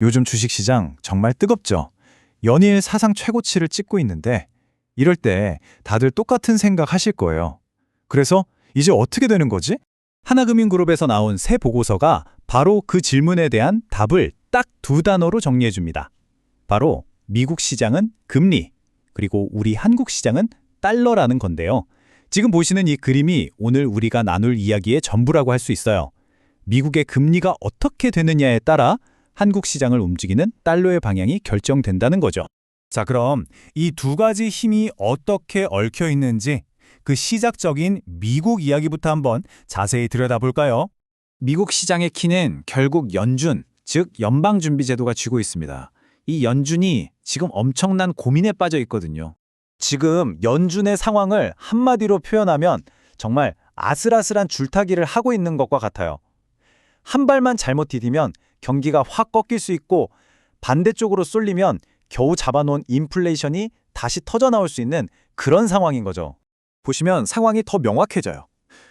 요즘 주식시장 정말 뜨겁죠? 연일 사상 최고치를 찍고 있는데 이럴 때 다들 똑같은 생각 하실 거예요. 그래서 이제 어떻게 되는 거지? 하나금융그룹에서 나온 새 보고서가 바로 그 질문에 대한 답을 딱 두 단어로 정리해 줍니다. 바로 미국 시장은 금리, 그리고 우리 한국 시장은 달러라는 건데요. 지금 보시는 이 그림이 오늘 우리가 나눌 이야기의 전부라고 할 수 있어요. 미국의 금리가 어떻게 되느냐에 따라 한국 시장을 움직이는 달러의 방향이 결정된다는 거죠. 자, 그럼 이 두 가지 힘이 어떻게 얽혀 있는지 그 시작적인 미국 이야기부터 한번 자세히 들여다볼까요? 미국 시장의 키는 결국 연준, 즉 연방준비제도가 쥐고 있습니다. 이 연준이 지금 엄청난 고민에 빠져 있거든요. 지금 연준의 상황을 한마디로 표현하면 정말 아슬아슬한 줄타기를 하고 있는 것과 같아요. 한 발만 잘못 디디면 경기가 확 꺾일 수 있고 반대쪽으로 쏠리면 겨우 잡아놓은 인플레이션이 다시 터져나올 수 있는 그런 상황인 거죠. 보시면 상황이 더 명확해져요.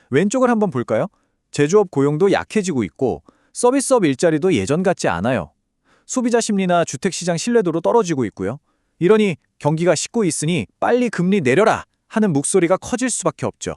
왼쪽을 한번 볼까요? 제조업 고용도 약해지고 있고 서비스업 일자리도 예전 같지 않아요. 소비자 심리나 주택시장 신뢰도도 떨어지고 있고요. 이러니 경기가 식고 있으니 빨리 금리 내려라 하는 목소리가 커질 수밖에 없죠.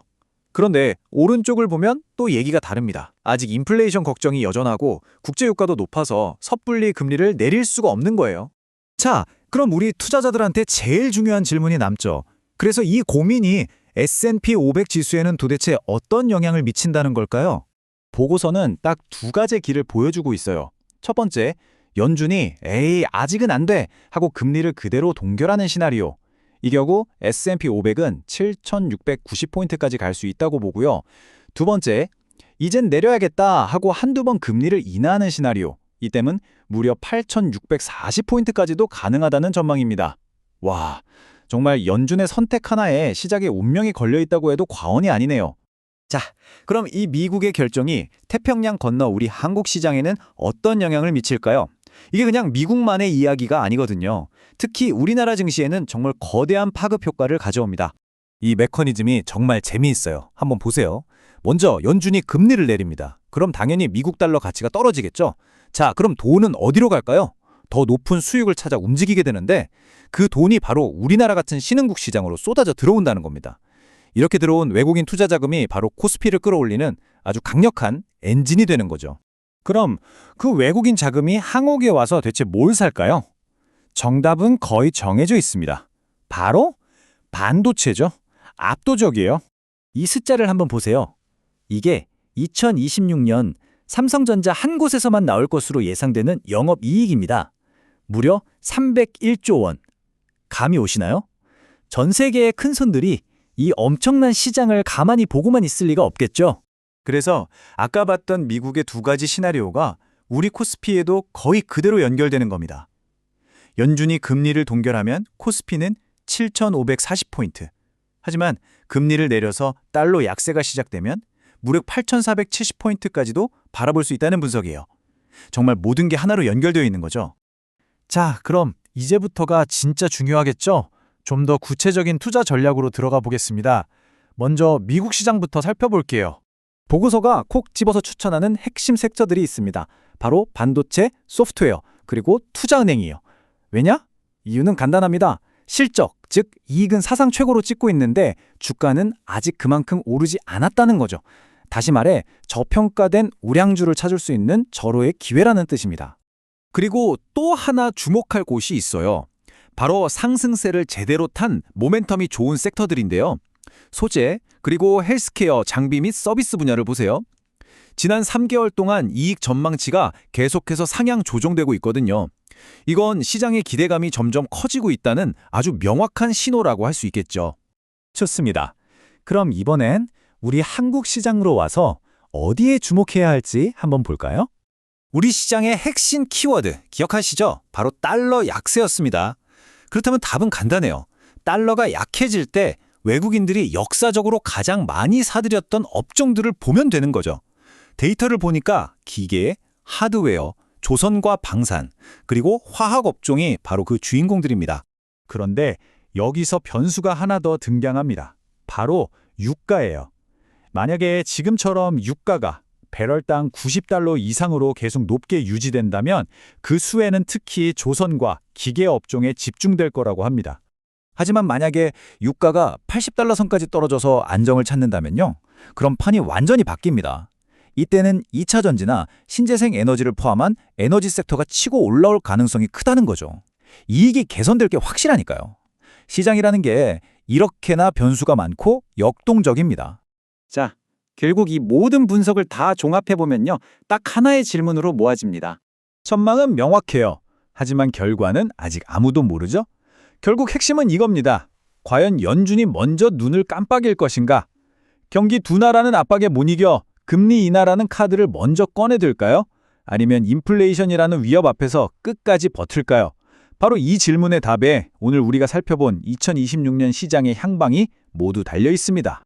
그런데 오른쪽을 보면 또 얘기가 다릅니다. 아직 인플레이션 걱정이 여전하고 국제유가도 높아서 섣불리 금리를 내릴 수가 없는 거예요. 자, 그럼 우리 투자자들한테 제일 중요한 질문이 남죠. 그래서 이 고민이 S&P 500 지수에는 도대체 어떤 영향을 미친다는 걸까요? 보고서는 딱 두 가지 길을 보여주고 있어요. 첫 번째, 연준이 에이 아직은 안 돼 하고 금리를 그대로 동결하는 시나리오. 이 경우 S&P 500은 7,690포인트까지 갈 수 있다고 보고요. 두 번째, 이젠 내려야겠다 하고 한두 번 금리를 인하하는 시나리오. 이때는 무려 8,640포인트까지도 가능하다는 전망입니다. 와, 정말 연준의 선택 하나에 시장의 운명이 걸려있다고 해도 과언이 아니네요. 자, 그럼 이 미국의 결정이 태평양 건너 우리 한국 시장에는 어떤 영향을 미칠까요? 이게 그냥 미국만의 이야기가 아니거든요. 특히 우리나라 증시에는 정말 거대한 파급 효과를 가져옵니다. 이 메커니즘이 정말 재미있어요. 한번 보세요. 먼저 연준이 금리를 내립니다. 그럼 당연히 미국 달러 가치가 떨어지겠죠? 자, 그럼 돈은 어디로 갈까요? 더 높은 수익을 찾아 움직이게 되는데 그 돈이 바로 우리나라 같은 신흥국 시장으로 쏟아져 들어온다는 겁니다. 이렇게 들어온 외국인 투자 자금이 바로 코스피를 끌어올리는 아주 강력한 엔진이 되는 거죠. 그럼 그 외국인 자금이 한국에 와서 대체 뭘 살까요? 정답은 거의 정해져 있습니다. 바로 반도체죠. 압도적이에요. 이 숫자를 한번 보세요. 이게 2026년 삼성전자 한 곳에서만 나올 것으로 예상되는 영업이익입니다. 무려 301조 원. 감이 오시나요? 전 세계의 큰 손들이 이 엄청난 시장을 가만히 보고만 있을 리가 없겠죠. 그래서 아까 봤던 미국의 두 가지 시나리오가 우리 코스피에도 거의 그대로 연결되는 겁니다. 연준이 금리를 동결하면 코스피는 7,540포인트. 하지만 금리를 내려서 달러 약세가 시작되면 무려 8,470포인트까지도 바라볼 수 있다는 분석이에요. 정말 모든 게 하나로 연결되어 있는 거죠. 자, 그럼 이제부터가 진짜 중요하겠죠? 좀 더 구체적인 투자 전략으로 들어가 보겠습니다. 먼저 미국 시장부터 살펴볼게요. 보고서가 콕 집어서 추천하는 핵심 섹터들이 있습니다. 바로 반도체, 소프트웨어, 그리고 투자은행이에요. 왜냐? 이유는 간단합니다. 실적, 즉 이익은 사상 최고로 찍고 있는데 주가는 아직 그만큼 오르지 않았다는 거죠. 다시 말해 저평가된 우량주를 찾을 수 있는 절호의 기회라는 뜻입니다. 그리고 또 하나 주목할 곳이 있어요. 바로 상승세를 제대로 탄 모멘텀이 좋은 섹터들인데요. 소재, 그리고 헬스케어, 장비 및 서비스 분야를 보세요. 지난 3개월 동안 이익 전망치가 계속해서 상향 조정되고 있거든요. 이건 시장의 기대감이 점점 커지고 있다는 아주 명확한 신호라고 할 수 있겠죠. 좋습니다. 그럼 이번엔 우리 한국 시장으로 와서 어디에 주목해야 할지 한번 볼까요? 우리 시장의 핵심 키워드 기억하시죠? 바로 달러 약세였습니다. 그렇다면 답은 간단해요. 달러가 약해질 때 외국인들이 역사적으로 가장 많이 사들였던 업종들을 보면 되는 거죠. 데이터를 보니까 기계, 하드웨어, 조선과 방산, 그리고 화학 업종이 바로 그 주인공들입니다. 그런데 여기서 변수가 하나 더 등장합니다. 바로 유가예요. 만약에 지금처럼 유가가 배럴당 90달러 이상으로 계속 높게 유지된다면 그 수혜는 특히 조선과 기계 업종에 집중될 거라고 합니다. 하지만 만약에 유가가 80달러 선까지 떨어져서 안정을 찾는다면요. 그럼 판이 완전히 바뀝니다. 이때는 2차 전지나 신재생 에너지를 포함한 에너지 섹터가 치고 올라올 가능성이 크다는 거죠. 이익이 개선될 게 확실하니까요. 시장이라는 게 이렇게나 변수가 많고 역동적입니다. 자, 결국 이 모든 분석을 다 종합해보면요. 딱 하나의 질문으로 모아집니다. 전망은 명확해요. 하지만 결과는 아직 아무도 모르죠? 결국 핵심은 이겁니다. 과연 연준이 먼저 눈을 깜빡일 것인가? 경기 둔화라는 압박에 못 이겨 금리 인하라는 카드를 먼저 꺼내들까요? 아니면 인플레이션이라는 위협 앞에서 끝까지 버틸까요? 바로 이 질문의 답에 오늘 우리가 살펴본 2026년 시장의 향방이 모두 달려 있습니다.